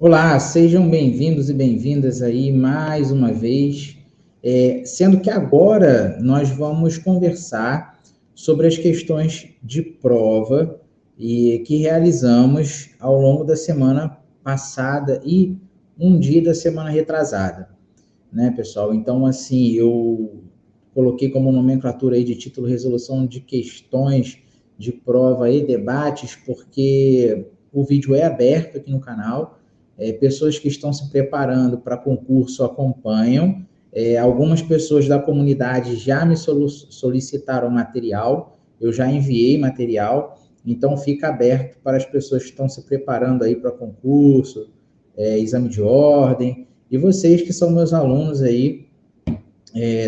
Olá, sejam bem-vindos e bem-vindas aí mais uma vez, sendo que agora nós vamos conversar sobre as questões de prova e que realizamos ao longo da semana passada e um dia da semana retrasada, né, pessoal? Então, assim, eu coloquei como nomenclatura aí de título resolução de questões de prova e debates, porque o vídeo é aberto aqui no canal, pessoas que estão se preparando para concurso acompanham, algumas pessoas da comunidade já me solicitaram material, eu já enviei material, então fica aberto para as pessoas que estão se preparando aí para concurso, exame de ordem, e vocês que são meus alunos aí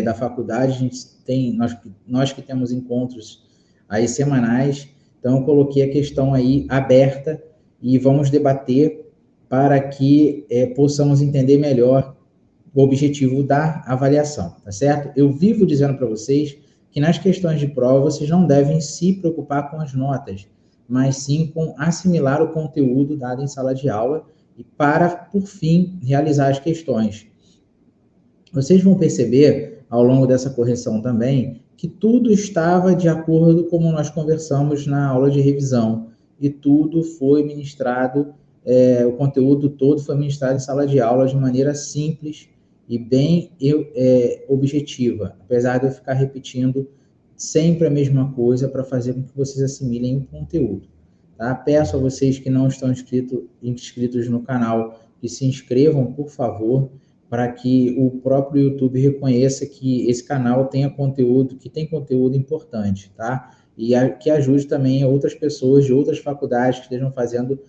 da faculdade, a gente tem, nós que temos encontros aí semanais, então eu coloquei a questão aí aberta e vamos debater para que possamos entender melhor o objetivo da avaliação, tá certo? Eu vivo dizendo para vocês que nas questões de prova vocês não devem se preocupar com as notas, mas sim com assimilar o conteúdo dado em sala de aula e para, por fim, realizar as questões. Vocês vão perceber, ao longo dessa correção também, que tudo estava de acordo como nós conversamos na aula de revisão, e tudo foi ministrado, o conteúdo todo foi ministrado em sala de aula de maneira simples e bem objetiva, apesar de eu ficar repetindo sempre a mesma coisa para fazer com que vocês assimilem o conteúdo. Tá? Peço a vocês que não estão inscritos no canal que se inscrevam, por favor, para que o próprio YouTube reconheça que esse canal tenha conteúdo, que tem conteúdo importante, tá? E que ajude também outras pessoas de outras faculdades que estejam fazendo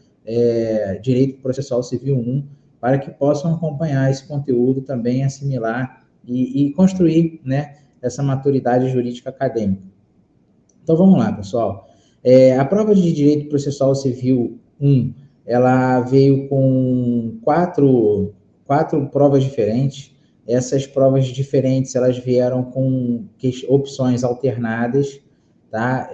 Direito Processual Civil 1, para que possam acompanhar esse conteúdo também, assimilar e construir, né, essa maturidade jurídica acadêmica. Então, vamos lá, pessoal. A prova de Direito Processual Civil 1, ela veio com quatro provas diferentes. Essas provas diferentes, elas vieram com opções alternadas, tá?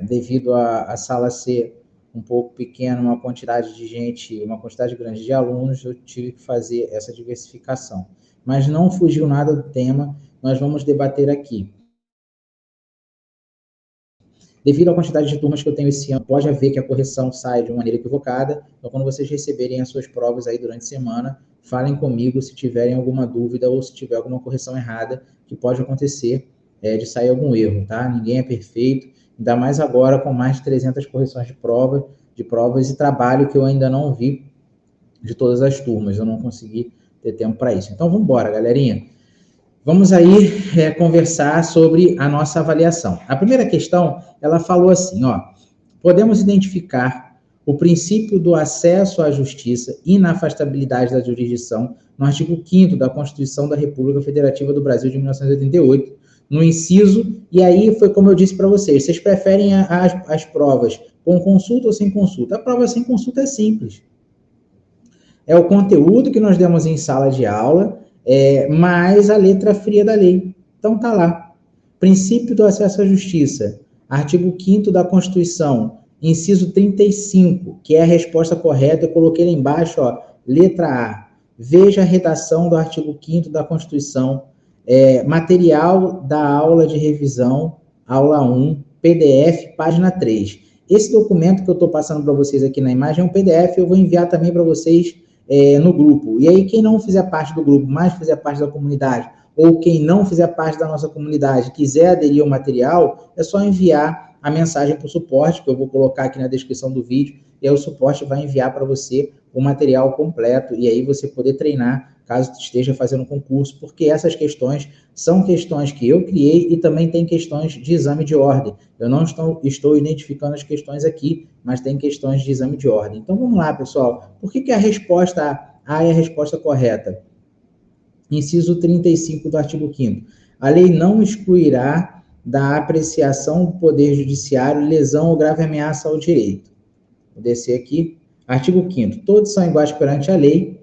Devido a sala ser um pouco pequena, uma quantidade de gente, uma quantidade grande de alunos, eu tive que fazer essa diversificação. Mas não fugiu nada do tema, nós vamos debater aqui. Devido à quantidade de turmas que eu tenho esse ano, pode haver que a correção saia de uma maneira equivocada. Então, quando vocês receberem as suas provas aí durante a semana, falem comigo se tiverem alguma dúvida ou se tiver alguma correção errada, que pode acontecer de sair algum erro, tá? Ninguém é perfeito, ainda mais agora com mais de 300 correções de provas e trabalho que eu ainda não vi de todas as turmas. Eu não consegui ter tempo para isso. Então, vamos embora, galerinha. Vamos aí conversar sobre a nossa avaliação. A primeira questão, ela falou assim, ó, podemos identificar o princípio do acesso à justiça e inafastabilidade da jurisdição no artigo 5º da Constituição da República Federativa do Brasil de 1988, no inciso, e aí foi como eu disse para vocês preferem as provas com consulta ou sem consulta? A prova sem consulta é simples. É o conteúdo que nós demos em sala de aula, mais a letra fria da lei. Então tá lá. Princípio do acesso à justiça. Artigo 5º da Constituição, inciso 35, que é a resposta correta, eu coloquei lá embaixo, ó, letra A. Veja a redação do artigo 5º da Constituição, material da aula de revisão, aula 1, PDF, página 3. Esse documento que eu estou passando para vocês aqui na imagem é um PDF, eu vou enviar também para vocês no grupo. E aí, quem não fizer parte do grupo, mas fizer parte da comunidade, ou quem não fizer parte da nossa comunidade, quiser aderir ao material, é só enviar a mensagem para o suporte, que eu vou colocar aqui na descrição do vídeo, e aí o suporte vai enviar para você o material completo, e aí você poder treinar, caso esteja fazendo concurso, porque essas questões são questões que eu criei e também tem questões de exame de ordem. Eu não estou identificando as questões aqui, mas tem questões de exame de ordem. Então, vamos lá, pessoal. Por que a resposta A é a resposta correta? Inciso 35 do artigo 5º. A lei não excluirá da apreciação do Poder Judiciário lesão ou grave ameaça ao direito. Vou descer aqui. Artigo 5º. Todos são iguais perante a lei.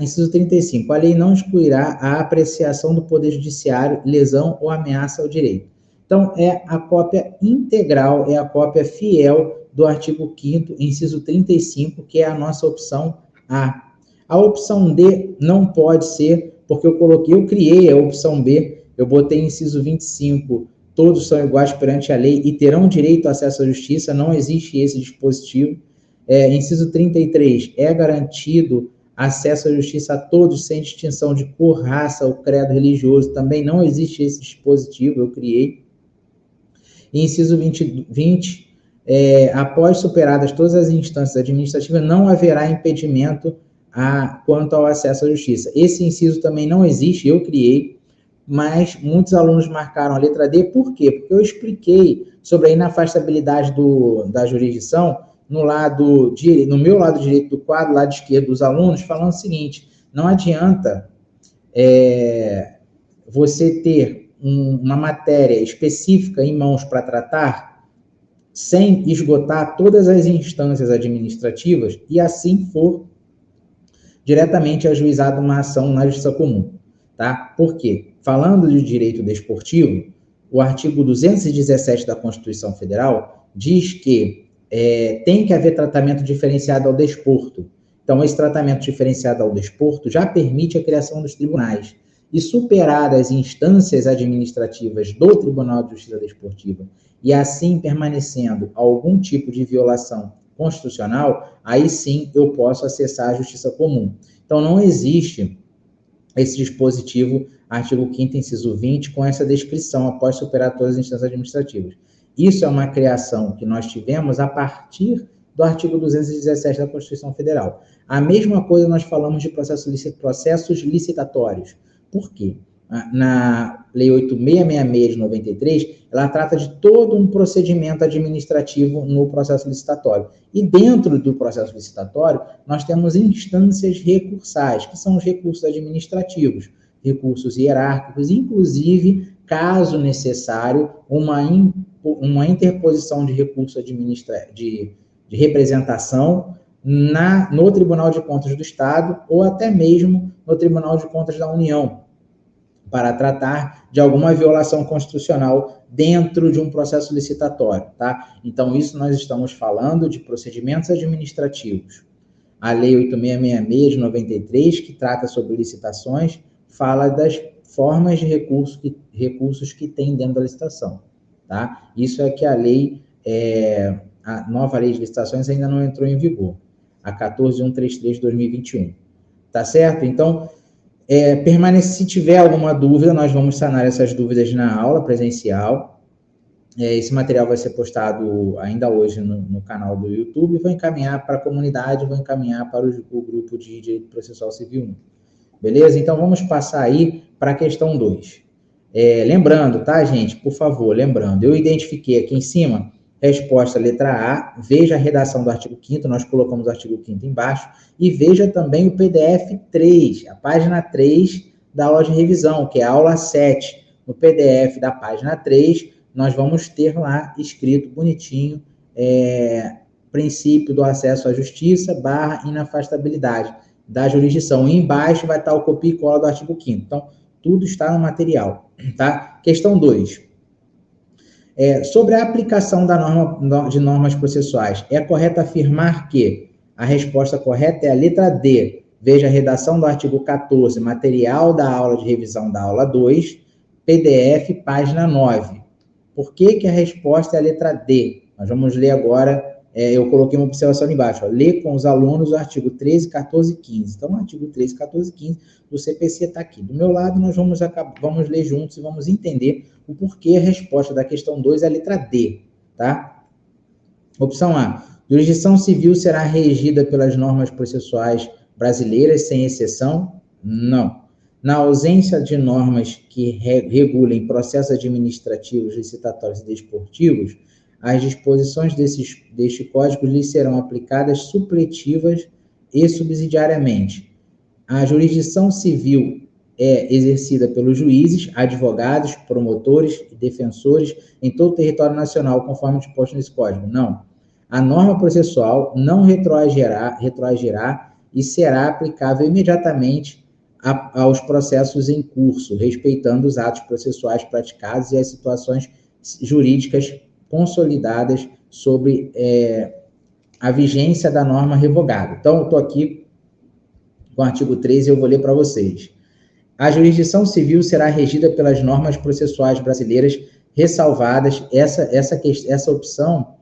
Inciso 35. A lei não excluirá a apreciação do Poder Judiciário lesão ou ameaça ao direito. Então, é a cópia integral, é a cópia fiel do artigo 5º, inciso 35, que é a nossa opção A. A opção D não pode ser, porque eu criei a opção B, eu botei inciso 25, todos são iguais perante a lei e terão direito ao acesso à justiça, não existe esse dispositivo. Inciso 33, é garantido acesso à justiça a todos, sem distinção de cor, raça ou credo religioso, também não existe esse dispositivo, eu criei. Inciso 20, após superadas todas as instâncias administrativas, não haverá impedimento quanto ao acesso à justiça. Esse inciso também não existe, eu criei, mas muitos alunos marcaram a letra D, por quê? Porque eu expliquei sobre a inafastabilidade da jurisdição no meu lado direito do quadro, lado esquerdo dos alunos, falando o seguinte: não adianta você ter uma matéria específica em mãos para tratar sem esgotar todas as instâncias administrativas e assim for diretamente ajuizada uma ação na justiça comum, tá? Por quê? Falando de direito desportivo, o artigo 217 da Constituição Federal diz que tem que haver tratamento diferenciado ao desporto. Então, esse tratamento diferenciado ao desporto já permite a criação dos tribunais. E superadas as instâncias administrativas do Tribunal de Justiça Desportiva, e assim permanecendo algum tipo de violação constitucional, aí sim eu posso acessar a justiça comum. Então, não existe esse dispositivo, artigo 5º, inciso 20, com essa descrição, após superar todas as instâncias administrativas. Isso é uma criação que nós tivemos a partir do artigo 217 da Constituição Federal. A mesma coisa nós falamos de processos licitatórios. Por quê? Na Lei 8.666 de 93, ela trata de todo um procedimento administrativo no processo licitatório. E dentro do processo licitatório, nós temos instâncias recursais, que são os recursos administrativos, recursos hierárquicos, inclusive, caso necessário, uma interposição de recurso de representação no Tribunal de Contas do Estado ou até mesmo no Tribunal de Contas da União, para tratar de alguma violação constitucional dentro de um processo licitatório, tá? Então, isso nós estamos falando de procedimentos administrativos. A Lei 8.666 de 93, que trata sobre licitações, fala das formas de recursos que tem dentro da licitação, tá? Isso é que a nova lei de licitações ainda não entrou em vigor, a 14.133 de 2021, tá certo? Então, se tiver alguma dúvida, nós vamos sanar essas dúvidas na aula presencial. Esse material vai ser postado ainda hoje no canal do YouTube, vou encaminhar para a comunidade, vou encaminhar para o grupo de Direito Processual Civil 1. Beleza? Então, vamos passar aí para a questão 2. Lembrando, tá, gente? Por favor, lembrando, eu identifiquei aqui em cima, resposta letra A, veja a redação do artigo 5º, nós colocamos o artigo 5º embaixo, e veja também o PDF 3, a página 3 da aula de revisão, que é a aula 7. No PDF da página 3, nós vamos ter lá escrito bonitinho, princípio do acesso à justiça / inafastabilidade da jurisdição. E embaixo vai estar o copia e cola do artigo 5º. Então, tudo está no material, tá? Questão 2. Sobre a aplicação de normas processuais, é correto afirmar que a resposta correta é a letra D. Veja a redação do artigo 14, material da aula de revisão da aula 2, PDF, página 9. Por que a resposta é a letra D? Nós vamos ler agora, eu coloquei uma observação ali embaixo, ler com os alunos o artigo 13, 14 e 15. Então, o artigo 13, 14 e 15 do CPC está aqui. Do meu lado, nós vamos ler juntos e vamos entender o porquê a resposta da questão 2 é a letra D, tá? Opção A. Jurisdição civil será regida pelas normas processuais brasileiras, sem exceção? Não. Na ausência de normas que regulem processos administrativos, licitatórios e desportivos, as disposições deste código lhes serão aplicadas supletivas e subsidiariamente. A jurisdição civil é exercida pelos juízes, advogados, promotores e defensores em todo o território nacional, conforme disposto nesse código. Não. A norma processual não retroagirá e será aplicável imediatamente aos processos em curso, respeitando os atos processuais praticados e as situações jurídicas consolidadas sobre a vigência da norma revogada. Então, eu estou aqui com o artigo 13, eu vou ler para vocês. A jurisdição civil será regida pelas normas processuais brasileiras, ressalvadas essa opção,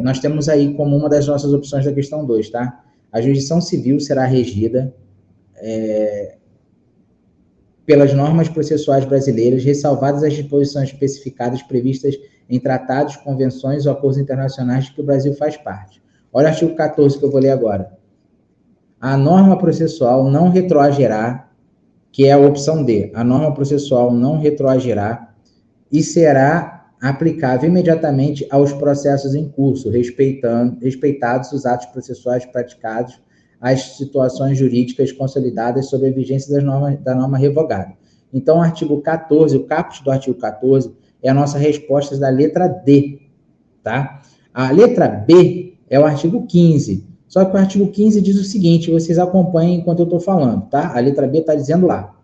nós temos aí como uma das nossas opções da questão 2, tá? A jurisdição civil será regida pelas normas processuais brasileiras, ressalvadas as disposições especificadas previstas em tratados, convenções ou acordos internacionais de que o Brasil faz parte. Olha o artigo 14 que eu vou ler agora. A norma processual não retroagirá, que é a opção D, a norma processual não retroagirá e será aplicável imediatamente aos processos em curso, respeitados os atos processuais praticados, as situações jurídicas consolidadas sob a vigência da norma revogada. Então, o artigo 14, o caput do artigo 14, é a nossa resposta da letra D, tá? A letra B é o artigo 15, só que o artigo 15 diz o seguinte, vocês acompanhem enquanto eu estou falando, tá? A letra B está dizendo lá,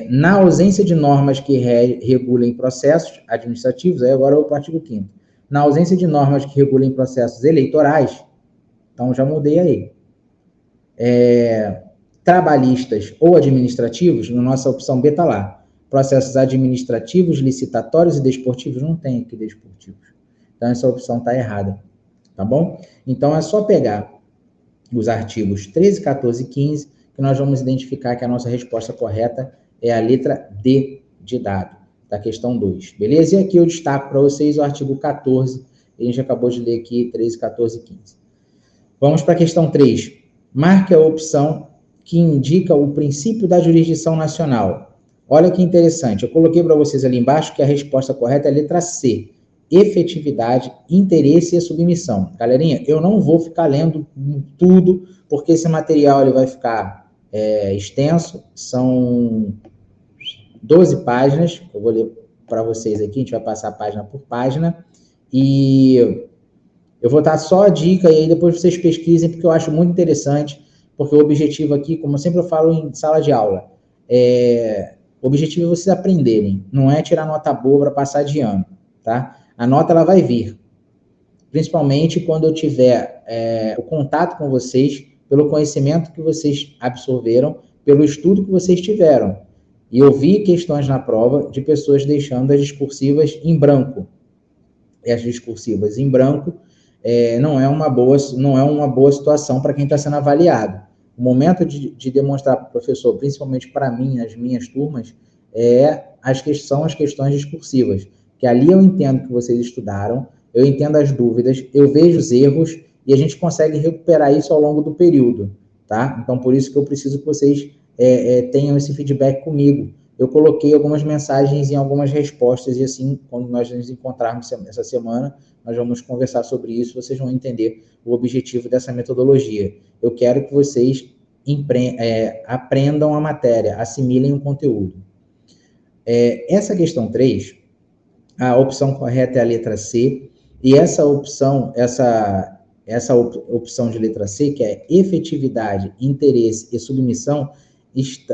na ausência de normas que regulem processos administrativos, aí agora eu vou para o artigo 5º, na ausência de normas que regulem processos eleitorais, então já mudei aí, trabalhistas ou administrativos, na nossa opção B está lá, processos administrativos, licitatórios e desportivos, não tem aqui desportivos, então essa opção está errada, tá bom? Então é só pegar os artigos 13, 14 e 15, que nós vamos identificar que a nossa resposta correta é a letra D de dado, da questão 2, beleza? E aqui eu destaco para vocês o artigo 14, a gente acabou de ler aqui 13, 14 e 15. Vamos para a questão 3. Marque a opção que indica o princípio da jurisdição nacional. Olha que interessante, eu coloquei para vocês ali embaixo que a resposta correta é a letra C, efetividade, interesse e submissão. Galerinha, eu não vou ficar lendo tudo, porque esse material ele vai ficar extenso, são 12 páginas, eu vou ler para vocês aqui, a gente vai passar página por página, e eu vou dar só a dica, e aí depois vocês pesquisem, porque eu acho muito interessante, porque o objetivo aqui, como eu sempre falo em sala de aula, o objetivo é vocês aprenderem, não é tirar nota boa para passar de ano, tá? A nota ela vai vir, principalmente quando eu tiver o contato com vocês, pelo conhecimento que vocês absorveram, pelo estudo que vocês tiveram. E eu vi questões na prova de pessoas deixando as discursivas em branco. E as discursivas em branco não é uma boa situação para quem está sendo avaliado. O momento de demonstrar para o professor, principalmente para mim, nas minhas turmas, são as questões discursivas, que ali eu entendo que vocês estudaram, eu entendo as dúvidas, eu vejo os erros e a gente consegue recuperar isso ao longo do período, tá? Então, por isso que eu preciso que vocês tenham esse feedback comigo. Eu coloquei algumas mensagens em algumas respostas e assim, quando nós nos encontrarmos essa semana, nós vamos conversar sobre isso, vocês vão entender o objetivo dessa metodologia. Eu quero que vocês aprendam a matéria, assimilem o conteúdo. Essa questão 3, a opção correta é a letra C, e essa opção de letra C, que é efetividade, interesse e submissão,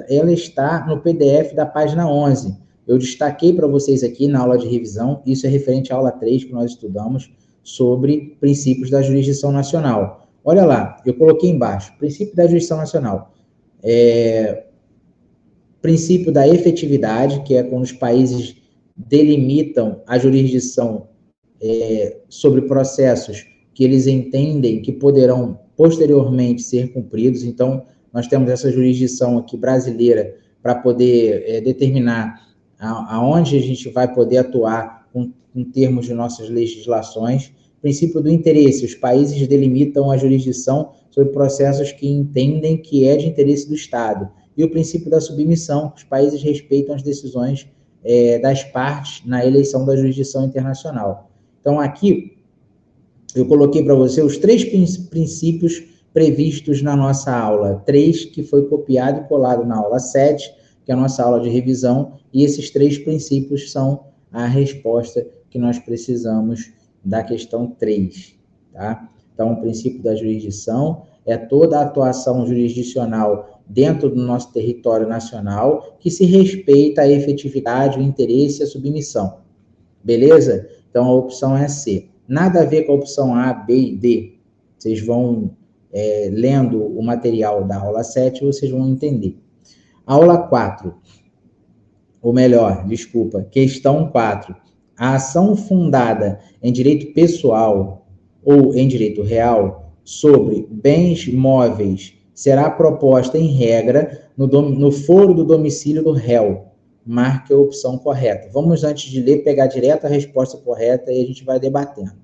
ela está no PDF da página 11. Eu destaquei para vocês aqui na aula de revisão, isso é referente à aula 3 que nós estudamos, sobre princípios da jurisdição nacional. Olha lá, eu coloquei embaixo, princípio da jurisdição nacional. Princípio da efetividade, que é quando os países delimitam a jurisdição sobre processos que eles entendem que poderão posteriormente ser cumpridos. Então, nós temos essa jurisdição aqui brasileira para poder determinar aonde a gente vai poder atuar em termos de nossas legislações. Princípio do interesse, os países delimitam a jurisdição sobre processos que entendem que é de interesse do Estado. E o princípio da submissão, os países respeitam as decisões das partes na eleição da jurisdição internacional. Então, aqui, eu coloquei para você os 3 princípios previstos na nossa aula 3, que foi copiado e colado na aula 7, que é a nossa aula de revisão, e esses 3 princípios são a resposta que nós precisamos da questão 3, tá? Então, o princípio da jurisdição é toda a atuação jurisdicional dentro do nosso território nacional que se respeita a efetividade, o interesse e a submissão. Beleza? Então, a opção é C. Nada a ver com a opção A, B e D. Vocês vão lendo o material da aula 7, vocês vão entender. Aula 4, ou melhor, desculpa, questão 4. A ação fundada em direito pessoal ou em direito real sobre bens móveis será proposta em regra no foro do domicílio do réu. Marque a opção correta. Vamos, antes de ler, pegar direto a resposta correta e a gente vai debatendo.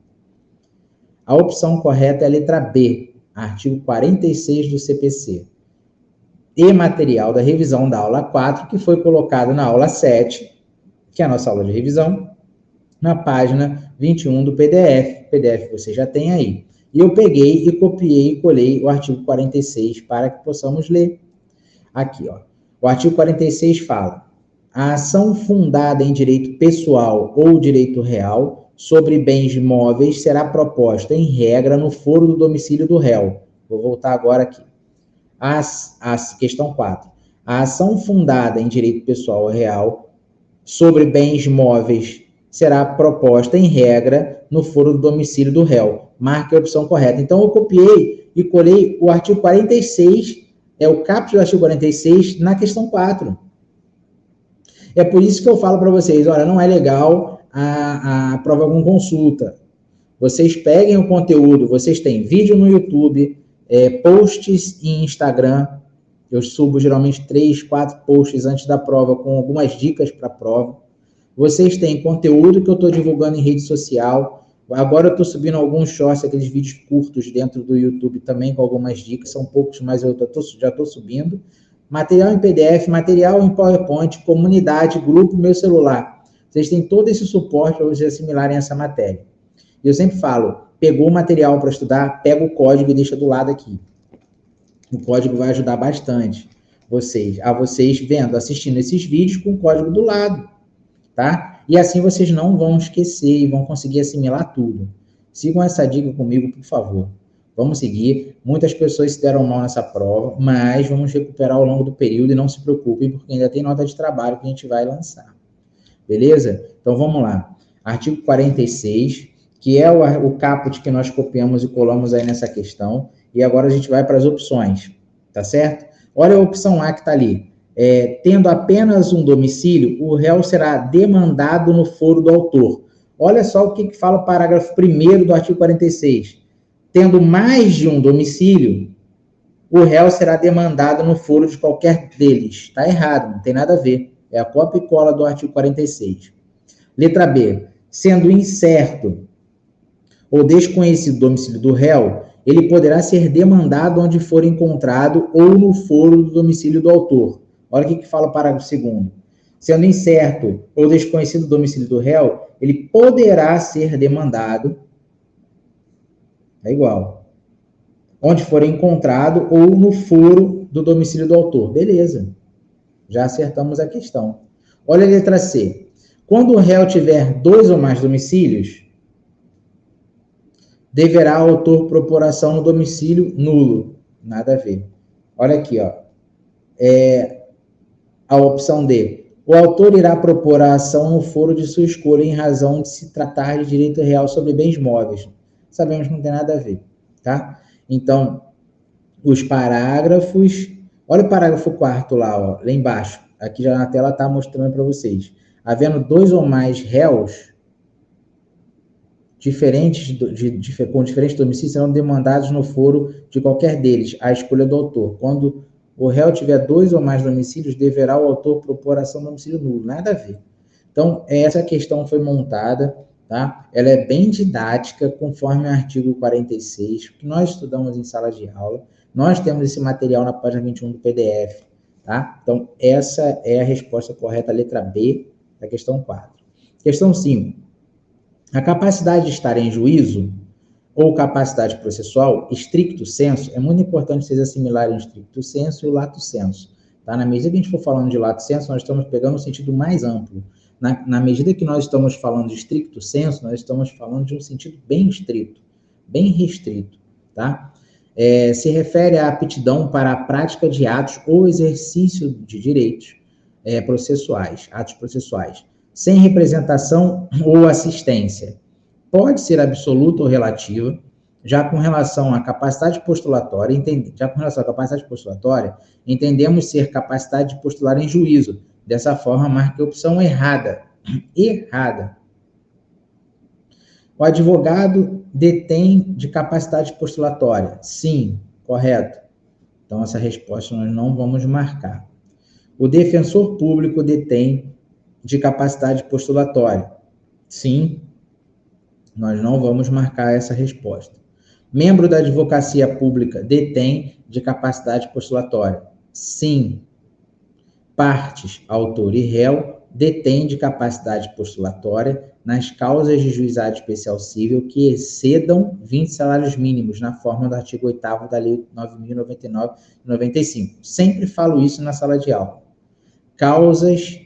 A opção correta é a letra B, artigo 46 do CPC. E material da revisão da aula 4, que foi colocado na aula 7, que é a nossa aula de revisão, na página 21 do PDF. PDF você já tem aí. E eu peguei e copiei e colei o artigo 46 para que possamos ler. Aqui, ó. O artigo 46 fala: a ação fundada em direito pessoal ou direito real sobre bens móveis será proposta em regra no foro do domicílio do réu. Vou voltar agora aqui. Questão 4. A ação fundada em direito pessoal ou real sobre bens móveis será proposta em regra no foro do domicílio do réu. Marque a opção correta. Então, eu copiei e colei o artigo 46, o caput do artigo 46, na questão 4. É por isso que eu falo para vocês, olha, não é legal a prova com consulta. Vocês peguem o conteúdo, vocês têm vídeo no YouTube, posts em Instagram. Eu subo geralmente 3, 4 posts antes da prova com algumas dicas para a prova. Vocês têm conteúdo que eu estou divulgando em rede social. Agora eu estou subindo alguns shorts, aqueles vídeos curtos dentro do YouTube também com algumas dicas. São poucos, mas eu já estou subindo. Material em PDF, material em PowerPoint, comunidade, grupo, meu celular. Vocês têm todo esse suporte para vocês assimilarem essa matéria. E eu sempre falo, pegou o material para estudar, pega o código e deixa do lado aqui. O código vai ajudar bastante vocês vendo, assistindo esses vídeos com o código do lado, tá? E assim vocês não vão esquecer e vão conseguir assimilar tudo. Sigam essa dica comigo, por favor. Vamos seguir. Muitas pessoas se deram mal nessa prova, mas vamos recuperar ao longo do período e não se preocupem, porque ainda tem nota de trabalho que a gente vai lançar. Beleza? Então vamos lá. Artigo 46, que é o caput que nós copiamos e colamos aí nessa questão. E agora a gente vai para as opções, tá certo? Olha a opção A que está ali. Tendo apenas um domicílio, o réu será demandado no foro do autor. Olha só o que fala o parágrafo 1º do artigo 46. Tendo mais de um domicílio, o réu será demandado no foro de qualquer deles. Está errado, não tem nada a ver. É a cópia e cola do artigo 46. Letra B. Sendo incerto ou desconhecido o domicílio do réu, ele poderá ser demandado onde for encontrado ou no foro do domicílio do autor. Olha o que fala o parágrafo 2º. Sendo incerto ou desconhecido o domicílio do réu, ele poderá ser demandado, é igual, onde for encontrado ou no foro do domicílio do autor. Beleza, já acertamos a questão. Olha a letra C. Quando o réu tiver 2 ou mais domicílios, deverá o autor propor ação no domicílio nulo. Nada a ver. Olha aqui, ó. A opção D. O autor irá propor a ação no foro de sua escolha em razão de se tratar de direito real sobre bens móveis. Sabemos que não tem nada a ver, tá? Então, os parágrafos... Olha o parágrafo 4º lá, ó, lá embaixo. Aqui já na tela está mostrando para vocês. Havendo 2 ou mais réus com diferentes domicílios, serão demandados no foro de qualquer deles, à escolha do autor. Quando o réu tiver 2 ou mais domicílios, deverá o autor propor ação no domicílio nulo. Nada a ver. Então, essa questão foi montada, tá? Ela é bem didática, conforme o artigo 46, que nós estudamos em sala de aula. Nós temos esse material na página 21 do PDF, tá? Então, essa é a resposta correta, a letra B da questão 4. Questão 5. A capacidade de estar em juízo ou capacidade processual, stricto sensu, é muito importante vocês assimilarem o stricto sensu e o lato sensu. Tá? Na medida que a gente for falando de lato sensu, nós estamos pegando um sentido mais amplo. Na medida que nós estamos falando de stricto sensu, nós estamos falando de um sentido bem estrito, bem restrito. Tá? Se refere à aptidão para a prática de atos ou exercício de direitos processuais, atos processuais, sem representação ou assistência. Pode ser absoluta ou relativa, Já com relação à capacidade postulatória, entendemos ser capacidade de postular em juízo. Dessa forma, marque a opção errada. Errada. O advogado detém de capacidade postulatória? Sim, correto. Então, essa resposta nós não vamos marcar. O defensor público detém de capacidade postulatória? Sim, nós não vamos marcar essa resposta. Membro da advocacia pública detém de capacidade postulatória? Sim. Partes, autor e réu, detém de capacidade postulatória nas causas de juizado especial cível que excedam 20 salários mínimos, na forma do artigo 8º da Lei 9.099 de 95. Sempre falo isso na sala de aula. Causas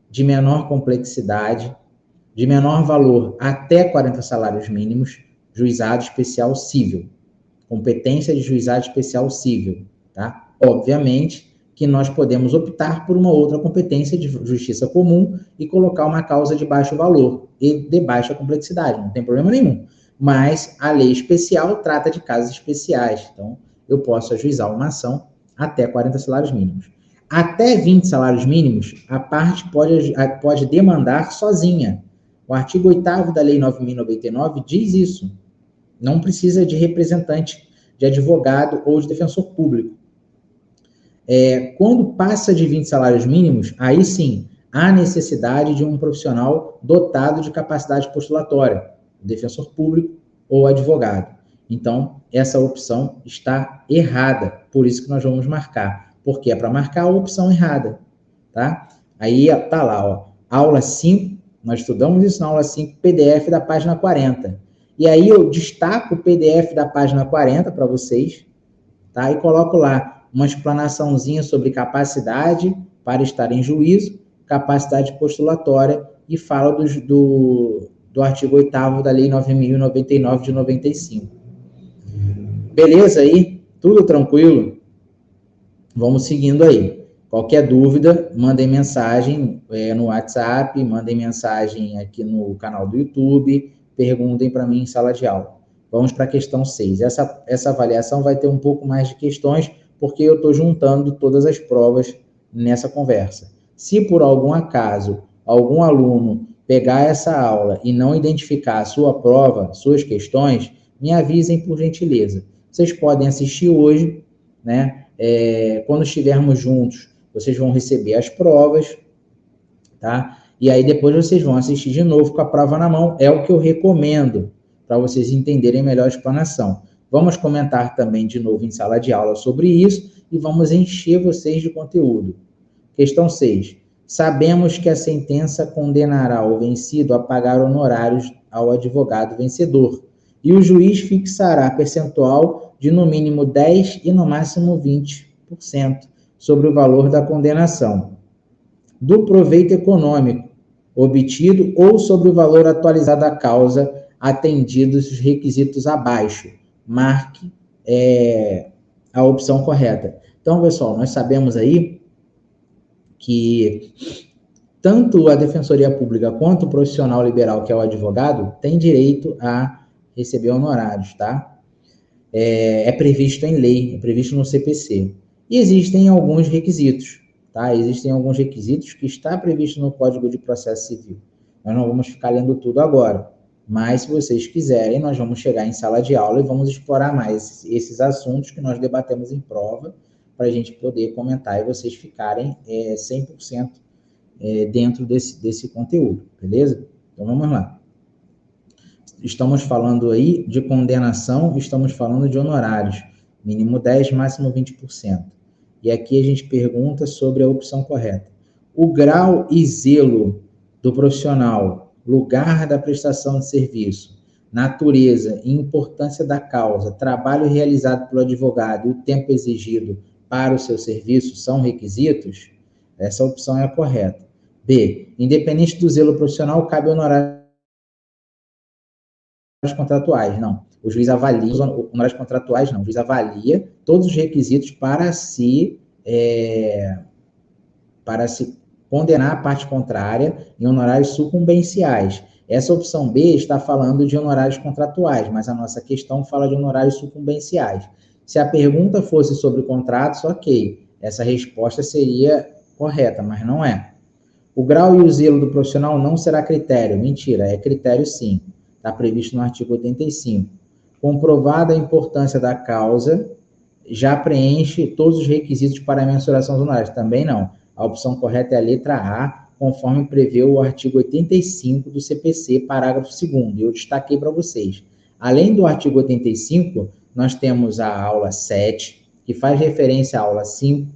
de menor complexidade, de menor valor até 40 salários mínimos, juizado especial cível. Competência de juizado especial cível, tá? Obviamente que nós podemos optar por uma outra competência de justiça comum e colocar uma causa de baixo valor e de baixa complexidade, não tem problema nenhum. Mas a lei especial trata de casos especiais, então eu posso ajuizar uma ação até 40 salários mínimos. Até 20 salários mínimos, a parte pode demandar sozinha. O artigo 8º da Lei 9.099 diz isso. Não precisa de representante, de advogado ou de defensor público. Quando passa de 20 salários mínimos, aí sim, há necessidade de um profissional dotado de capacidade postulatória, defensor público ou advogado. Então, essa opção está errada, por isso que nós vamos marcar, porque é para marcar a opção errada, tá? Aí tá lá, ó, aula 5, nós estudamos isso na aula 5, PDF da página 40. E aí eu destaco o PDF da página 40 para vocês, tá? E coloco lá uma explanaçãozinha sobre capacidade para estar em juízo, capacidade postulatória e fala do artigo 8º da Lei 9.099 de 95. Beleza aí? Tudo tranquilo? Vamos seguindo aí. Qualquer dúvida, mandem mensagem no WhatsApp, mandem mensagem aqui no canal do YouTube, perguntem para mim em sala de aula. Vamos para a questão 6. Essa avaliação vai ter um pouco mais de questões, porque eu estou juntando todas as provas nessa conversa. Se por algum acaso algum aluno pegar essa aula e não identificar a sua prova, suas questões, me avisem por gentileza. Vocês podem assistir hoje, né? Quando estivermos juntos, vocês vão receber as provas, tá? E aí depois vocês vão assistir de novo com a prova na mão. É o que eu recomendo para vocês entenderem melhor a explanação. Vamos comentar também de novo em sala de aula sobre isso e vamos encher vocês de conteúdo. Questão 6. Sabemos que a sentença condenará o vencido a pagar honorários ao advogado vencedor e o juiz fixará percentual de no mínimo 10% e no máximo 20% sobre o valor da condenação, do proveito econômico obtido ou sobre o valor atualizado da causa, atendidos os requisitos abaixo. Marque a opção correta. Então, pessoal, nós sabemos aí que tanto a Defensoria Pública quanto o profissional liberal, que é o advogado, tem direito a receber honorários, tá? É previsto em lei, é previsto no CPC. E existem alguns requisitos, tá? Existem alguns requisitos que está previsto no Código de Processo Civil. Nós não vamos ficar lendo tudo agora, mas se vocês quiserem, nós vamos chegar em sala de aula e vamos explorar mais esses assuntos que nós debatemos em prova, para a gente poder comentar e vocês ficarem 100% dentro desse conteúdo, beleza? Então vamos lá. Estamos falando aí de condenação, estamos falando de honorários, mínimo 10%, máximo 20%. E aqui a gente pergunta sobre a opção correta. O grau e zelo do profissional, lugar da prestação de serviço, natureza e importância da causa, trabalho realizado pelo advogado e o tempo exigido para o seu serviço são requisitos? Essa opção é a correta. B. Independente do zelo profissional, cabe honorários contratuais. Não. O juiz avalia, os honorários contratuais não. O juiz avalia todos os requisitos para se condenar a parte contrária em honorários sucumbenciais. Essa opção B está falando de honorários contratuais, mas a nossa questão fala de honorários sucumbenciais. Se a pergunta fosse sobre contratos, ok, essa resposta seria correta, mas não é. O grau e o zelo do profissional não será critério. Mentira, é critério sim. Está previsto no artigo 85. Comprovada a importância da causa, já preenche todos os requisitos para a mensuração dos honorários. Também não. A opção correta é a letra A, conforme prevê o artigo 85 do CPC, parágrafo 2º. Eu destaquei para vocês. Além do artigo 85, nós temos a aula 7, que faz referência à aula 5,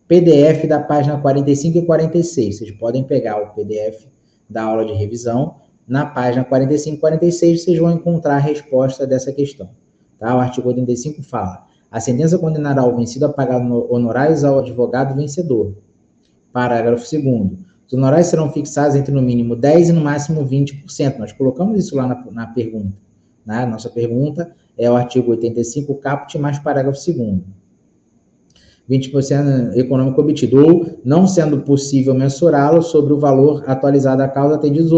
PDF da página 45 e 46. Vocês podem pegar o PDF da aula de revisão. Na página 45 e 46, vocês vão encontrar a resposta dessa questão. Tá? O artigo 85 fala: a sentença condenará o vencido a pagar honorários ao advogado vencedor. Parágrafo 2º. Os honorários serão fixados entre no mínimo 10% e no máximo 20%. Nós colocamos isso lá na pergunta. Né? Nossa pergunta é o artigo 85, caput, mais parágrafo 2º. 20% econômico obtido, ou não sendo possível mensurá-lo sobre o valor atualizado da causa atendidos.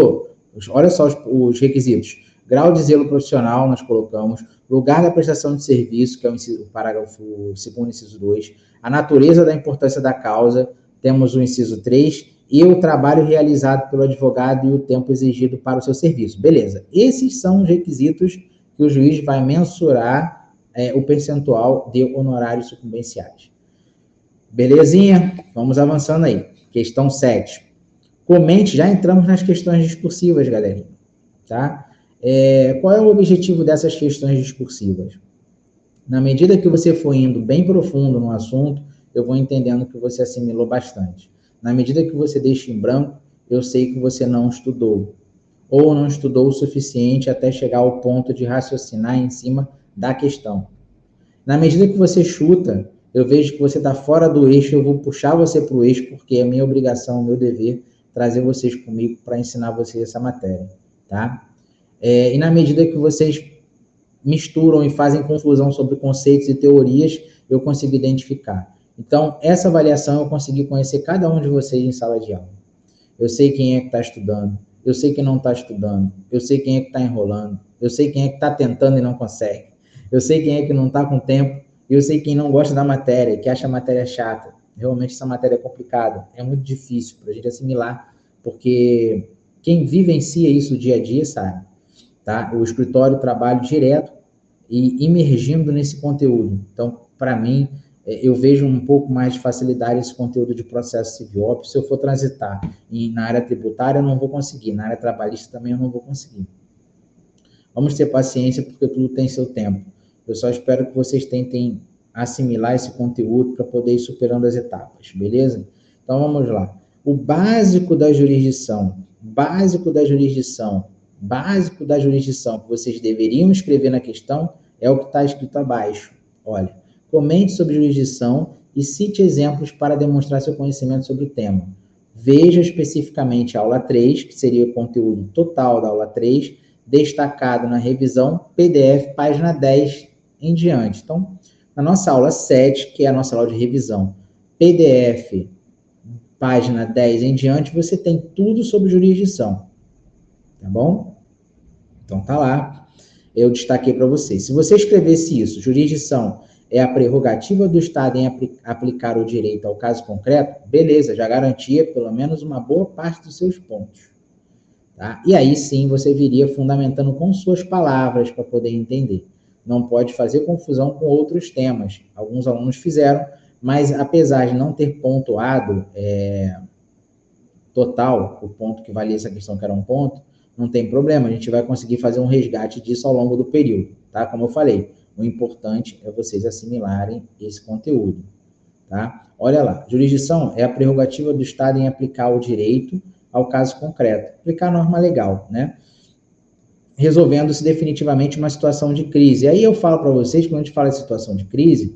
Olha só os requisitos. Grau de zelo profissional, nós colocamos. Lugar da prestação de serviço, que é o parágrafo 2º, inciso 2. A natureza da importância da causa, temos o inciso 3. E o trabalho realizado pelo advogado e o tempo exigido para o seu serviço. Beleza. Esses são os requisitos que o juiz vai mensurar o percentual de honorários sucumbenciais. Belezinha? Vamos avançando aí. Questão 7. Comente, já entramos nas questões discursivas, galerinha. Tá? Qual é o objetivo dessas questões discursivas? Na medida que você for indo bem profundo no assunto, eu vou entendendo que você assimilou bastante. Na medida que você deixa em branco, eu sei que você não estudou. Ou não estudou o suficiente até chegar ao ponto de raciocinar em cima da questão. Na medida que você chuta, eu vejo que você está fora do eixo, eu vou puxar você para o eixo, porque é minha obrigação, meu dever, trazer vocês comigo para ensinar vocês essa matéria, tá? E na medida que vocês misturam e fazem confusão sobre conceitos e teorias, eu consigo identificar. Então, essa avaliação eu consegui conhecer cada um de vocês em sala de aula. Eu sei quem é que está estudando, eu sei quem não está estudando, eu sei quem é que está enrolando, eu sei quem é que está tentando e não consegue, eu sei quem é que não está com tempo, e eu sei quem não gosta da matéria, que acha a matéria chata. Realmente essa matéria é complicada, é muito difícil para a gente assimilar, porque quem vivencia isso dia a dia sabe. Tá? O escritório trabalha direto e imergindo nesse conteúdo. Então, para mim, eu vejo um pouco mais de facilidade esse conteúdo de processo civil. Óbvio, se eu for transitar na área tributária, eu não vou conseguir. Na área trabalhista também eu não vou conseguir. Vamos ter paciência, porque tudo tem seu tempo. Eu só espero que vocês tentem assimilar esse conteúdo para poder ir superando as etapas, beleza? Então, vamos lá. O básico da jurisdição que vocês deveriam escrever na questão é o que está escrito abaixo. Olha, comente sobre jurisdição e cite exemplos para demonstrar seu conhecimento sobre o tema. Veja especificamente a aula 3, que seria o conteúdo total da aula 3, destacado na revisão PDF, página 10 em diante. Então, na nossa aula 7, que é a nossa aula de revisão, PDF, página 10 em diante, você tem tudo sobre jurisdição. Tá bom? Então, tá lá. Eu destaquei para vocês. Se você escrevesse isso, jurisdição é a prerrogativa do Estado em aplicar o direito ao caso concreto, beleza, já garantia pelo menos uma boa parte dos seus pontos. Tá? E aí sim você viria fundamentando com suas palavras para poder entender. Não pode fazer confusão com outros temas. Alguns alunos fizeram, mas apesar de não ter pontuado total, o ponto que valia essa questão que era um ponto, não tem problema, a gente vai conseguir fazer um resgate disso ao longo do período, tá? Como eu falei, o importante é vocês assimilarem esse conteúdo, tá? Olha lá, jurisdição é a prerrogativa do Estado em aplicar o direito ao caso concreto, aplicar a norma legal, né? Resolvendo-se definitivamente uma situação de crise. Aí eu falo para vocês, quando a gente fala de situação de crise,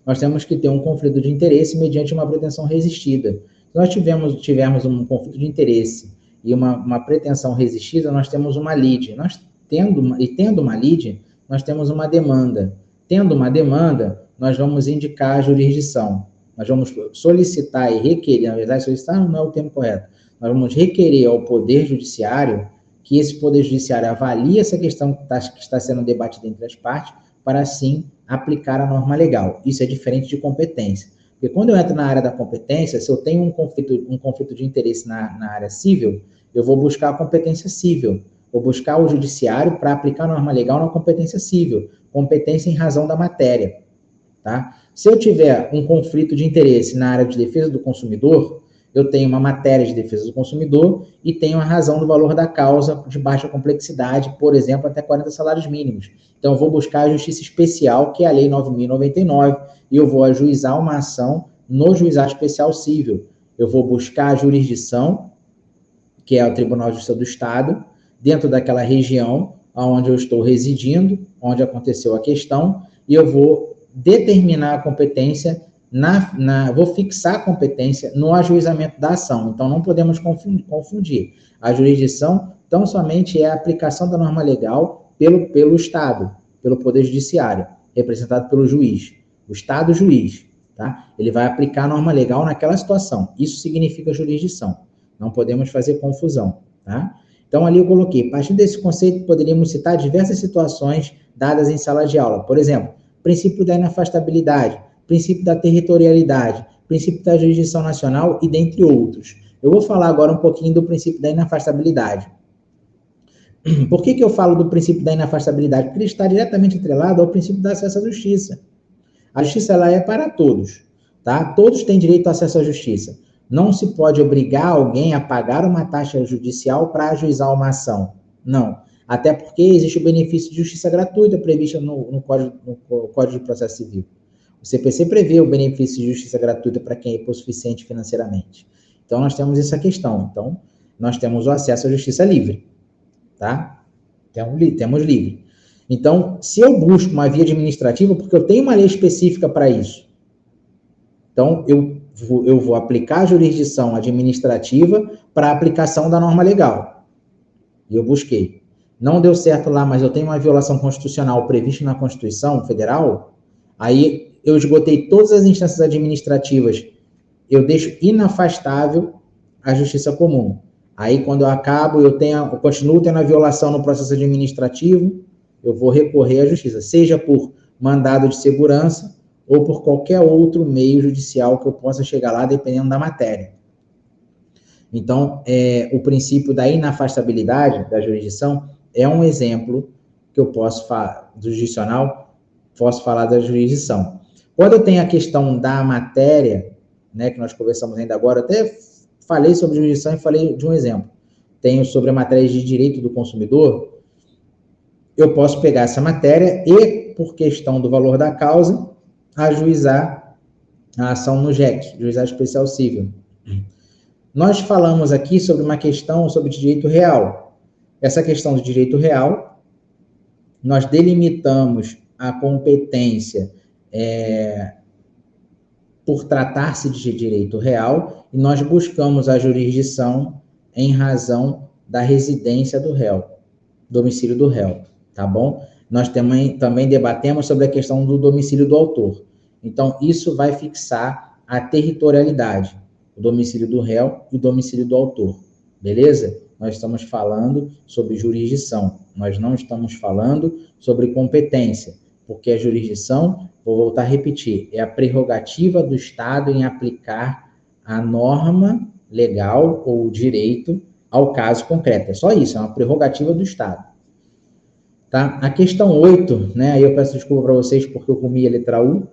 nós temos que ter um conflito de interesse mediante uma pretensão resistida. Se nós tivermos um conflito de interesse e uma pretensão resistida, nós temos uma lide. Tendo uma lide, nós temos uma demanda. Tendo uma demanda, nós vamos indicar a jurisdição. Nós vamos solicitar e requerer, na verdade, solicitar não é o termo correto, nós vamos requerer ao Poder Judiciário que esse Poder Judiciário avalie essa questão que está sendo debatida entre as partes, para, assim, aplicar a norma legal. Isso é diferente de competência. Porque quando eu entro na área da competência, se eu tenho um conflito de interesse na área civil, eu vou buscar a competência civil. Vou buscar o judiciário para aplicar a norma legal na competência civil. Competência em razão da matéria. Tá? Se eu tiver um conflito de interesse na área de defesa do consumidor, eu tenho uma matéria de defesa do consumidor e tenho a razão do valor da causa de baixa complexidade, por exemplo, até 40 salários mínimos. Então, eu vou buscar a justiça especial, que é a Lei 9.099, e eu vou ajuizar uma ação no Juizado Especial Cível. Eu vou buscar a jurisdição, que é o Tribunal de Justiça do Estado, dentro daquela região onde eu estou residindo, onde aconteceu a questão, e eu vou determinar a competência, vou fixar a competência no ajuizamento da ação. Então, não podemos confundir. A jurisdição, tão somente é a aplicação da norma legal pelo Estado, pelo Poder Judiciário, representado pelo juiz. O Estado juiz, tá? Ele vai aplicar a norma legal naquela situação. Isso significa jurisdição. Não podemos fazer confusão, tá? Então, ali eu coloquei, partindo desse conceito, poderíamos citar diversas situações dadas em sala de aula. Por exemplo, princípio da inafastabilidade, princípio da territorialidade, princípio da jurisdição nacional e dentre outros. Eu vou falar agora um pouquinho do princípio da inafastabilidade. Por que eu falo do princípio da inafastabilidade? Porque ele está diretamente atrelado ao princípio do acesso à justiça. A justiça, ela é para todos, tá? Todos têm direito ao acesso à justiça. Não se pode obrigar alguém a pagar uma taxa judicial para ajuizar uma ação. Não. Até porque existe o benefício de justiça gratuita previsto no Código de Processo Civil. O CPC prevê o benefício de justiça gratuita para quem é hipossuficiente financeiramente. Então, nós temos essa questão. Então, nós temos o acesso à justiça livre, tá? Temos livre. Então, se eu busco uma via administrativa, porque eu tenho uma lei específica para isso, então, eu vou aplicar a jurisdição administrativa para a aplicação da norma legal. E eu busquei. Não deu certo lá, mas eu tenho uma violação constitucional prevista na Constituição Federal, aí eu esgotei todas as instâncias administrativas, eu deixo inafastável a justiça comum. Aí, quando eu acabo, eu continuo tendo a violação no processo administrativo, eu vou recorrer à justiça, seja por mandado de segurança ou por qualquer outro meio judicial que eu possa chegar lá, dependendo da matéria. Então, o princípio da inafastabilidade da jurisdição é um exemplo que eu posso falar do jurisdicional, posso falar da jurisdição. Quando eu tenho a questão da matéria, né, que nós conversamos ainda agora, eu até falei sobre jurisdição e falei de um exemplo. Tenho sobre a matéria de direito do consumidor, eu posso pegar essa matéria e, por questão do valor da causa, ajuizar a ação no JEC, Juizado Especial Cível. Nós falamos aqui sobre uma questão sobre direito real. Essa questão do direito real, nós delimitamos a competência por tratar-se de direito real e nós buscamos a jurisdição em razão da residência do réu, domicílio do réu, tá bom? Nós também debatemos sobre a questão do domicílio do autor. Então, isso vai fixar a territorialidade, o domicílio do réu e o domicílio do autor, beleza? Nós estamos falando sobre jurisdição, nós não estamos falando sobre competência, porque a jurisdição, vou voltar a repetir, é a prerrogativa do Estado em aplicar a norma legal ou direito ao caso concreto. É só isso, é uma prerrogativa do Estado. Tá? A questão 8, né? Aí eu peço desculpa para vocês porque eu comi a letra U,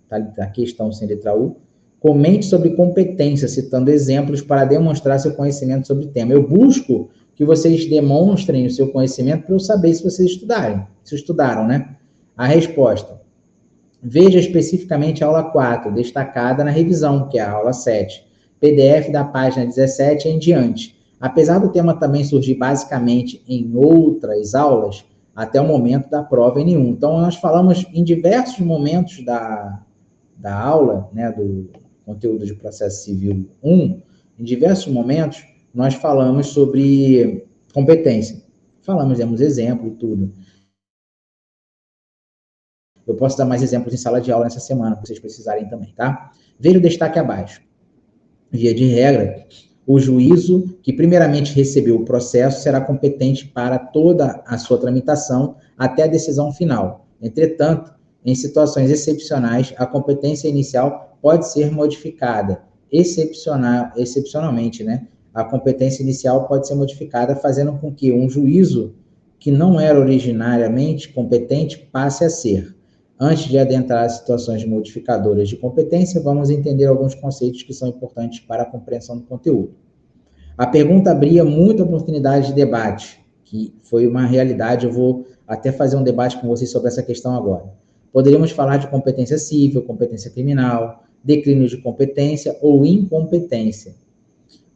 tá? A questão sem letra U. Comente sobre competência, citando exemplos para demonstrar seu conhecimento sobre o tema. Eu busco que vocês demonstrem o seu conhecimento para eu saber se vocês estudaram, né? A resposta. Veja especificamente a aula 4, destacada na revisão, que é a aula 7. PDF da página 17 em diante. Apesar do tema também surgir basicamente em outras aulas, até o momento da prova em nenhum. Então, nós falamos em diversos momentos da aula, né, do conteúdo de processo civil 1, em diversos momentos, nós falamos sobre competência. Demos exemplo e tudo. Eu posso dar mais exemplos em sala de aula nessa semana, se vocês precisarem também, tá? Veja o destaque abaixo. Via de regra, O juízo que primeiramente recebeu o processo será competente para toda a sua tramitação até a decisão final. Entretanto, em situações excepcionais, a competência inicial pode ser modificada. Excepcionalmente, né? A competência inicial pode ser modificada, fazendo com que um juízo que não era originariamente competente passe a ser. Antes de adentrar as situações modificadoras de competência, vamos entender alguns conceitos que são importantes para a compreensão do conteúdo. A pergunta abria muita oportunidade de debate, que foi uma realidade. Eu vou até fazer um debate com vocês sobre essa questão agora. Poderíamos falar de competência civil, competência criminal, declínio de competência ou incompetência.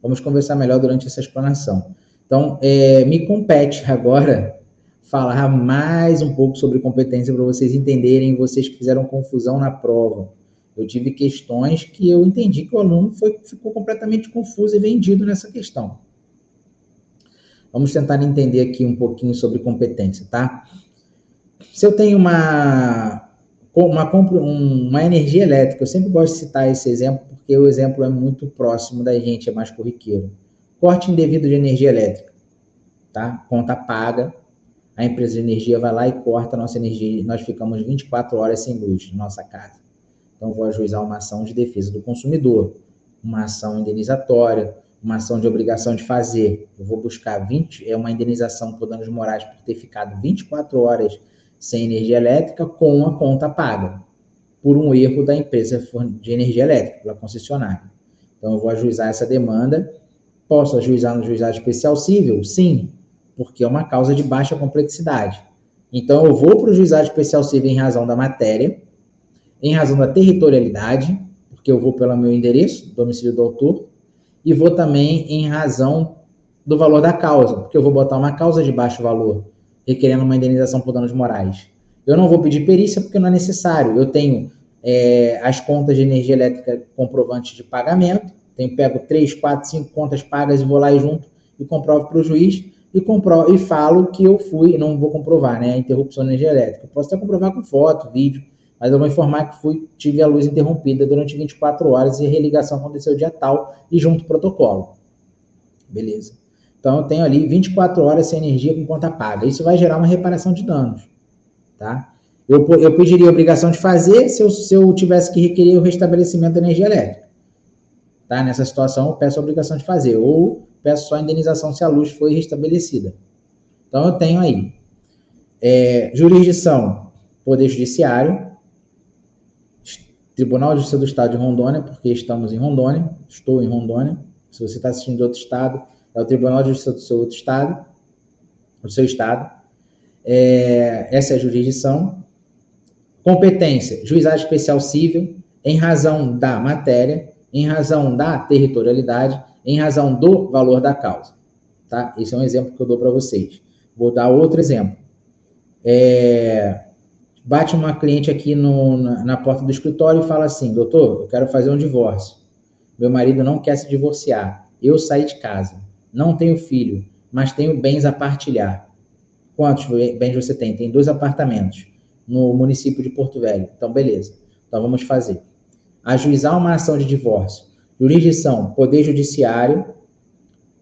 Vamos conversar melhor durante essa explanação. Então, me compete agora falar mais um pouco sobre competência para vocês entenderem, vocês que fizeram confusão na prova. Eu tive questões que eu entendi que o aluno ficou completamente confuso e vendido nessa questão. Vamos tentar entender aqui um pouquinho sobre competência, tá? Se eu tenho uma energia elétrica, eu sempre gosto de citar esse exemplo, porque o exemplo é muito próximo da gente, é mais corriqueiro. Corte indevido de energia elétrica, tá? Conta paga, a empresa de energia vai lá e corta a nossa energia, e nós ficamos 24 horas sem luz na nossa casa. Então, vou ajuizar uma ação de defesa do consumidor, uma ação indenizatória, uma ação de obrigação de fazer. Eu vou buscar uma indenização por danos morais por ter ficado 24 horas sem energia elétrica com a conta paga, por um erro da empresa de energia elétrica, pela concessionária. Então, eu vou ajuizar essa demanda. Posso ajuizar no juizado especial civil? Sim, porque é uma causa de baixa complexidade. Então, eu vou para o juizado especial civil em razão da matéria, em razão da territorialidade, porque eu vou pelo meu endereço, domicílio do autor, e vou também em razão do valor da causa, porque eu vou botar uma causa de baixo valor, requerendo uma indenização por danos morais. Eu não vou pedir perícia porque não é necessário. Eu tenho as contas de energia elétrica comprovantes de pagamento, pego 3, 4, 5 contas pagas e vou lá e junto e comprovo para o juiz e falo que eu fui, não vou comprovar, né, a interrupção de energia elétrica. Eu posso até comprovar com foto, vídeo, mas eu vou informar que tive a luz interrompida durante 24 horas e a religação aconteceu dia tal e junto o protocolo. Beleza. Então, eu tenho ali 24 horas sem energia com conta paga. Isso vai gerar uma reparação de danos, tá? Eu pediria a obrigação de fazer se eu tivesse que requerer o restabelecimento da energia elétrica. Tá? Nessa situação, eu peço a obrigação de fazer, ou peço só a indenização se a luz foi restabelecida. Então, eu tenho aí jurisdição, Poder Judiciário, Tribunal de Justiça do Estado de Rondônia, porque estamos em Rondônia, estou em Rondônia. Se você está assistindo de outro estado, é o Tribunal de Justiça do seu outro estado, do seu estado. Essa é a jurisdição. Competência, Juizado Especial Civil, em razão da matéria, em razão da territorialidade, em razão do valor da causa. Tá? Esse é um exemplo que eu dou para vocês. Vou dar outro exemplo. Bate uma cliente aqui na porta do escritório e fala assim: doutor, eu quero fazer um divórcio. Meu marido não quer se divorciar. Eu saí de casa. Não tenho filho, mas tenho bens a partilhar. Quantos bens você tem? Tem 2 apartamentos no município de Porto Velho. Então, beleza. Então, vamos fazer. Ajuizar uma ação de divórcio. Jurisdição, Poder Judiciário,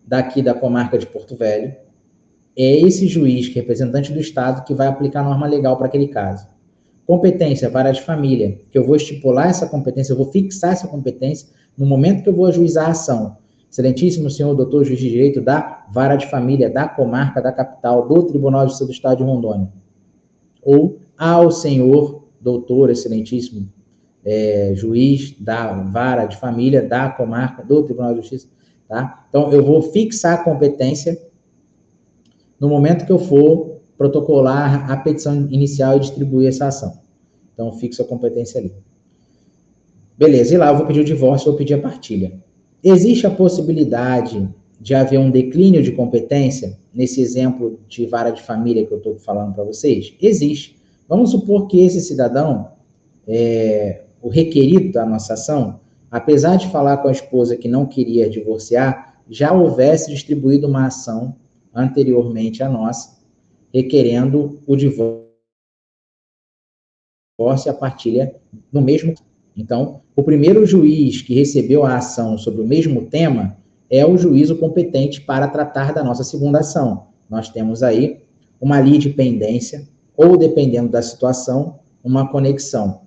daqui da comarca de Porto Velho. É esse juiz, que é representante do Estado, que vai aplicar a norma legal para aquele caso. Competência, vara de família, que eu vou estipular essa competência, eu vou fixar essa competência no momento que eu vou ajuizar a ação. Excelentíssimo senhor doutor juiz de direito da vara de família da comarca da capital do Tribunal de Justiça do Estado de Rondônia. Ou ao senhor doutor excelentíssimo juiz da vara de família da comarca do Tribunal de Justiça. Tá? Então, eu vou fixar a competência no momento que eu for protocolar a petição inicial e distribuir essa ação. Então, eu fixo a competência ali. Beleza, e lá eu vou pedir o divórcio, vou pedir a partilha. Existe a possibilidade de haver um declínio de competência, nesse exemplo de vara de família que eu estou falando para vocês? Existe. Vamos supor que esse cidadão, o requerido da nossa ação, apesar de falar com a esposa que não queria divorciar, já houvesse distribuído uma ação anteriormente à nossa, requerendo o divórcio e a partilha no mesmo. Então, o primeiro juiz que recebeu a ação sobre o mesmo tema, é o juízo competente para tratar da nossa segunda ação. Nós temos aí uma litispendência, ou, dependendo da situação, uma conexão.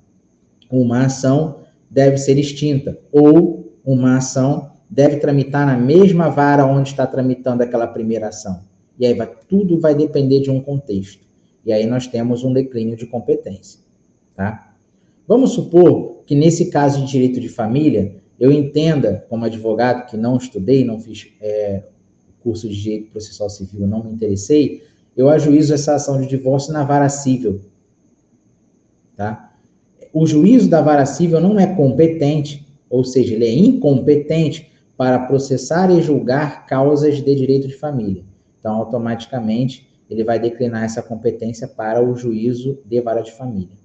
Uma ação deve ser extinta, ou uma ação deve tramitar na mesma vara onde está tramitando aquela primeira ação. E aí tudo vai depender de um contexto. E aí nós temos um declínio de competência. Tá? Vamos supor que nesse caso de direito de família, eu entenda, como advogado que não estudei, não fiz curso de direito processual civil, não me interessei, eu ajuizo essa ação de divórcio na vara civil. Tá? O juízo da vara civil não é competente, ou seja, ele é incompetente para processar e julgar causas de direito de família. Então, automaticamente, ele vai declinar essa competência para o juízo de vara de família.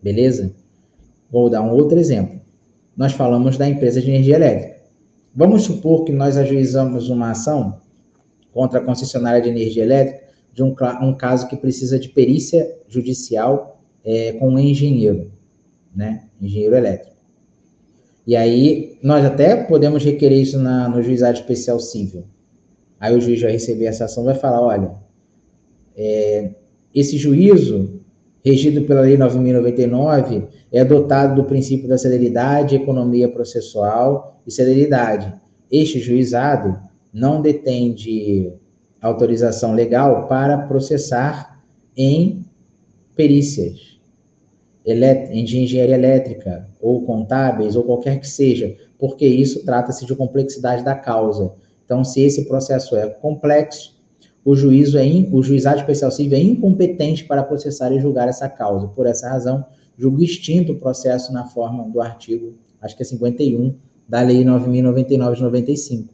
Beleza? Vou dar um outro exemplo. Nós falamos da empresa de energia elétrica. Vamos supor que nós ajuizamos uma ação contra a concessionária de energia elétrica de um caso que precisa de perícia judicial com um engenheiro, né? Engenheiro elétrico. E aí, nós até podemos requerer isso no juizado especial civil. Aí o juiz vai receber essa ação e vai falar, olha, esse juízo, regido pela Lei 9.099, é dotado do princípio da celeridade, economia processual e celeridade. Este juizado não detém de autorização legal para processar em perícias, de engenharia elétrica, ou contábeis, ou qualquer que seja, porque isso trata-se de complexidade da causa. Então, se esse processo é complexo, o juizado especial civil é incompetente para processar e julgar essa causa. Por essa razão, julgo extinto o processo na forma do artigo, acho que é 51, da Lei 9.099 de 95.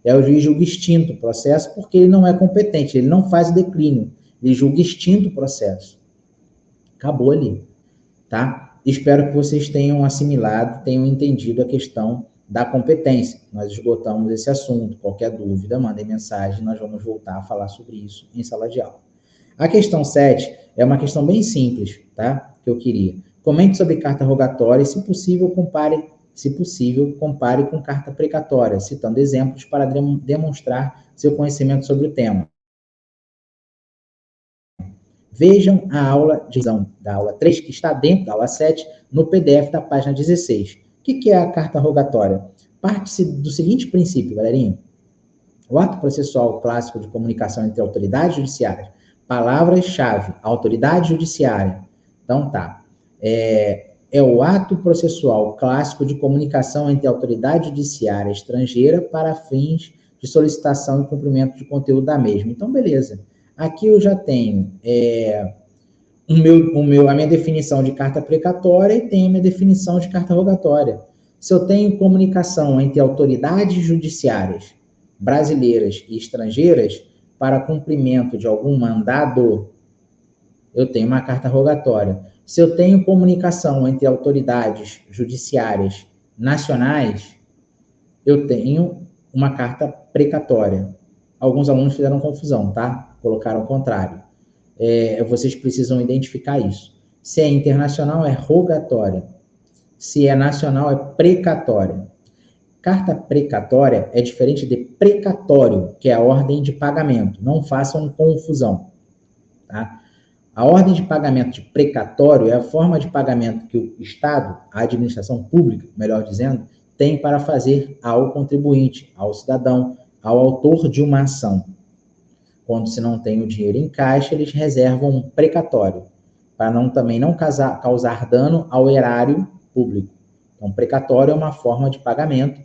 O juiz julga extinto o processo porque ele não é competente, ele não faz o declínio, ele julga extinto o processo. Acabou ali, tá? Espero que vocês tenham assimilado, tenham entendido a questão da competência. Nós esgotamos esse assunto. Qualquer dúvida, mandem mensagem, nós vamos voltar a falar sobre isso em sala de aula. A questão 7 é uma questão bem simples, tá? Que eu queria. Comente sobre carta rogatória e, se possível, compare com carta precatória, citando exemplos para demonstrar seu conhecimento sobre o tema. Vejam a aula da aula 3, que está dentro da aula 7, no PDF da página 16. O que é a carta rogatória? Parte-se do seguinte princípio, galerinha. O ato processual clássico de comunicação entre autoridades judiciárias. Palavras-chave, autoridade judiciária. Então, tá. É o ato processual clássico de comunicação entre autoridade judiciária estrangeira para fins de solicitação e cumprimento de conteúdo da mesma. Então, beleza. Aqui eu já tenho a minha definição de carta precatória e tenho a minha definição de carta rogatória. Se eu tenho comunicação entre autoridades judiciárias brasileiras e estrangeiras para cumprimento de algum mandado, eu tenho uma carta rogatória. Se eu tenho comunicação entre autoridades judiciárias nacionais, eu tenho uma carta precatória. Alguns alunos fizeram confusão, tá? Colocaram o contrário. Vocês precisam identificar isso. Se é internacional, é rogatória. Se é nacional, é precatória. Carta precatória é diferente de precatório, que é a ordem de pagamento. Não façam confusão, tá? A ordem de pagamento de precatório é a forma de pagamento que o Estado, a administração pública, melhor dizendo, tem para fazer ao contribuinte, ao cidadão, ao autor de uma ação. Quando se não tem o dinheiro em caixa, eles reservam um precatório, para também não causar dano ao erário público. Então, precatório é uma forma de pagamento,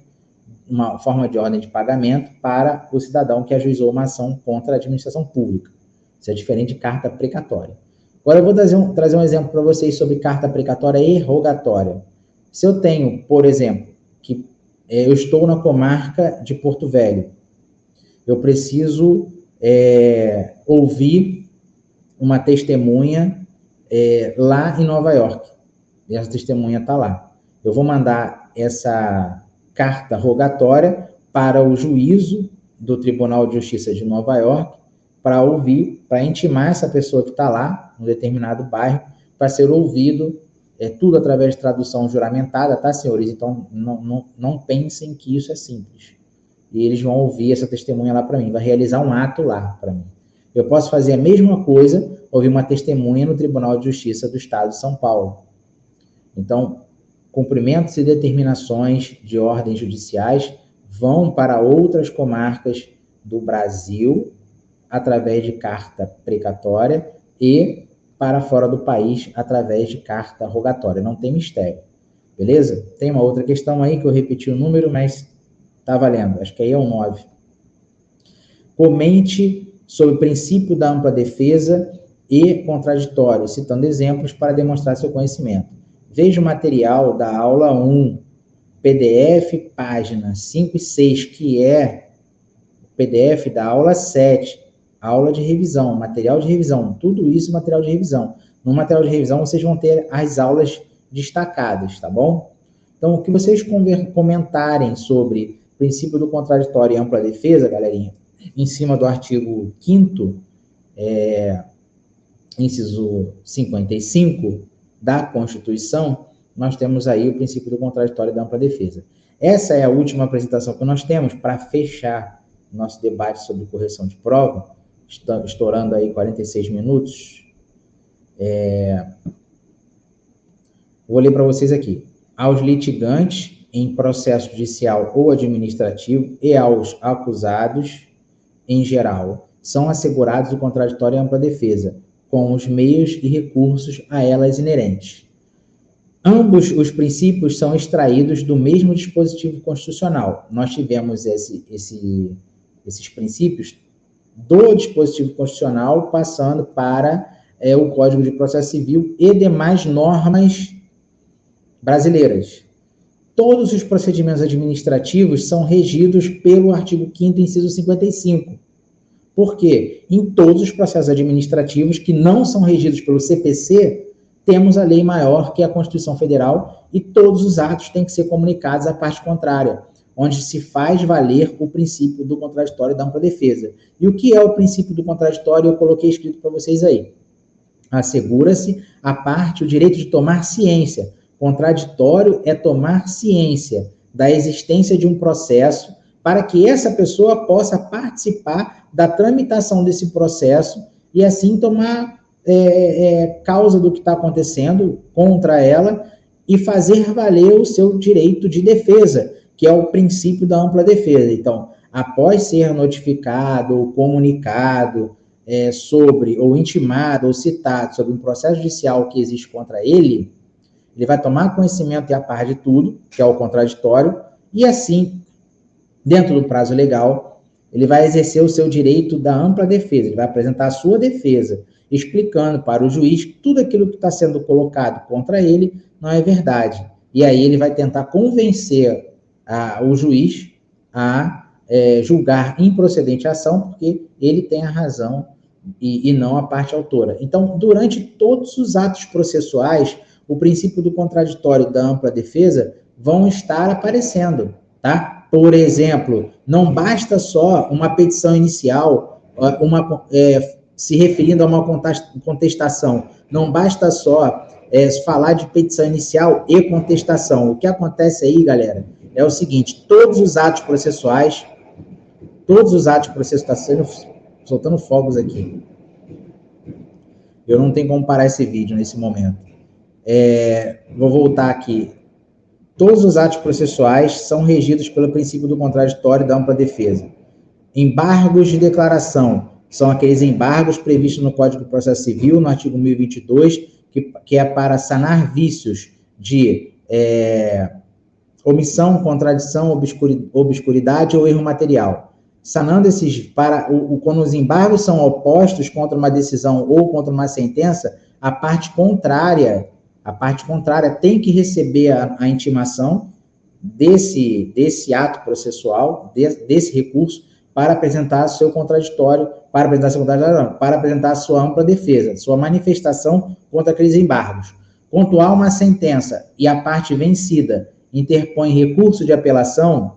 uma forma de ordem de pagamento para o cidadão que ajuizou uma ação contra a administração pública. Isso é diferente de carta precatória. Agora eu vou trazer um exemplo para vocês sobre carta precatória e rogatória. Se eu tenho, por exemplo, que eu estou na comarca de Porto Velho, eu preciso ouvir uma testemunha lá em Nova York. E essa testemunha está lá. Eu vou mandar essa carta rogatória para o juízo do Tribunal de Justiça de Nova York para ouvir, para intimar essa pessoa que está lá, num determinado bairro, para ser ouvido, tudo através de tradução juramentada, tá, senhores? Então, não pensem que isso é simples. e eles vão ouvir essa testemunha lá para mim, vai realizar um ato lá para mim. Eu posso fazer a mesma coisa, ouvir uma testemunha no Tribunal de Justiça do Estado de São Paulo. Então, cumprimentos e determinações de ordens judiciais vão para outras comarcas do Brasil, através de carta precatória, e para fora do país, através de carta rogatória. Não tem mistério. Beleza? Tem uma outra questão aí que eu repeti o número, mas tá valendo. Acho que aí é o 9. Comente sobre o princípio da ampla defesa e contraditório, citando exemplos para demonstrar seu conhecimento. Veja o material da aula 1, PDF, página 5 e 6, que é o PDF da aula 7, aula de revisão, material de revisão, tudo isso material de revisão. No material de revisão, vocês vão ter as aulas destacadas, tá bom? Então, o que vocês comentarem sobre o princípio do contraditório e ampla defesa, galerinha, em cima do artigo 5º, inciso 55 da Constituição, nós temos aí o princípio do contraditório e da ampla defesa. Essa é a última apresentação que nós temos para fechar nosso debate sobre correção de prova, estourando aí 46 minutos. Vou ler para vocês aqui. Aos litigantes em processo judicial ou administrativo e aos acusados, em geral, são assegurados o contraditório e ampla defesa, com os meios e recursos a elas inerentes. Ambos os princípios são extraídos do mesmo dispositivo constitucional. Nós tivemos esses princípios do dispositivo constitucional passando para o Código de Processo Civil e demais normas brasileiras. Todos os procedimentos administrativos são regidos pelo artigo 5º, inciso 55. Por quê? Em todos os processos administrativos que não são regidos pelo CPC, temos a lei maior, que é a Constituição Federal, e todos os atos têm que ser comunicados à parte contrária, onde se faz valer o princípio do contraditório e da ampla defesa. E o que é o princípio do contraditório? Eu coloquei escrito para vocês aí. Assegura-se à parte o direito de tomar ciência. Contraditório é tomar ciência da existência de um processo para que essa pessoa possa participar da tramitação desse processo e assim tomar causa do que está acontecendo contra ela e fazer valer o seu direito de defesa, que é o princípio da ampla defesa. Então, após ser notificado ou comunicado sobre, ou intimado, ou citado sobre um processo judicial que existe contra ele, ele vai tomar conhecimento e a par de tudo, que é o contraditório, e assim, dentro do prazo legal, ele vai exercer o seu direito da ampla defesa, ele vai apresentar a sua defesa, explicando para o juiz que tudo aquilo que está sendo colocado contra ele não é verdade. E aí ele vai tentar convencer o juiz a julgar improcedente a ação, porque ele tem a razão e não a parte autora. Então, durante todos os atos processuais, o princípio do contraditório e da ampla defesa vão estar aparecendo, tá? Por exemplo, não basta só uma petição inicial, se referindo a uma contestação, não basta só falar de petição inicial e contestação. O que acontece aí, galera, é o seguinte: todos os atos processuais, está soltando fogos aqui. Eu não tenho como parar esse vídeo nesse momento. Vou voltar aqui. Todos os atos processuais são regidos pelo princípio do contraditório e da ampla defesa. Embargos de declaração são aqueles embargos previstos no Código de Processo Civil, no artigo 1022, que é para sanar vícios de omissão, contradição, obscuridade ou erro material. Sanando esses, quando os embargos são opostos contra uma decisão ou contra uma sentença, a parte contrária tem que receber a intimação desse ato processual, desse recurso, para apresentar seu contraditório, para apresentar a sua ampla defesa, sua manifestação contra aqueles embargos. Quanto há uma sentença e a parte vencida interpõe recurso de apelação,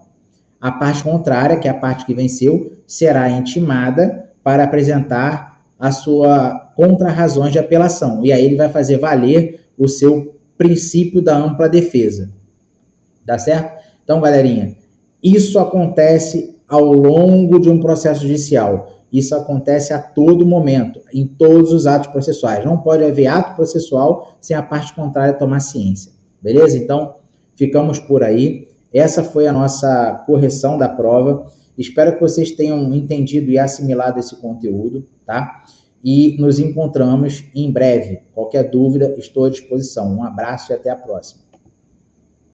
a parte contrária, que é a parte que venceu, será intimada para apresentar a sua contra-razões de apelação. E aí ele vai fazer valer o seu princípio da ampla defesa. Tá certo? Então, galerinha, isso acontece ao longo de um processo judicial. Isso acontece a todo momento, em todos os atos processuais. Não pode haver ato processual sem a parte contrária tomar ciência. Beleza? Então, ficamos por aí. Essa foi a nossa correção da prova. Espero que vocês tenham entendido e assimilado esse conteúdo, tá? E nos encontramos em breve. Qualquer dúvida, estou à disposição. Um abraço e até a próxima.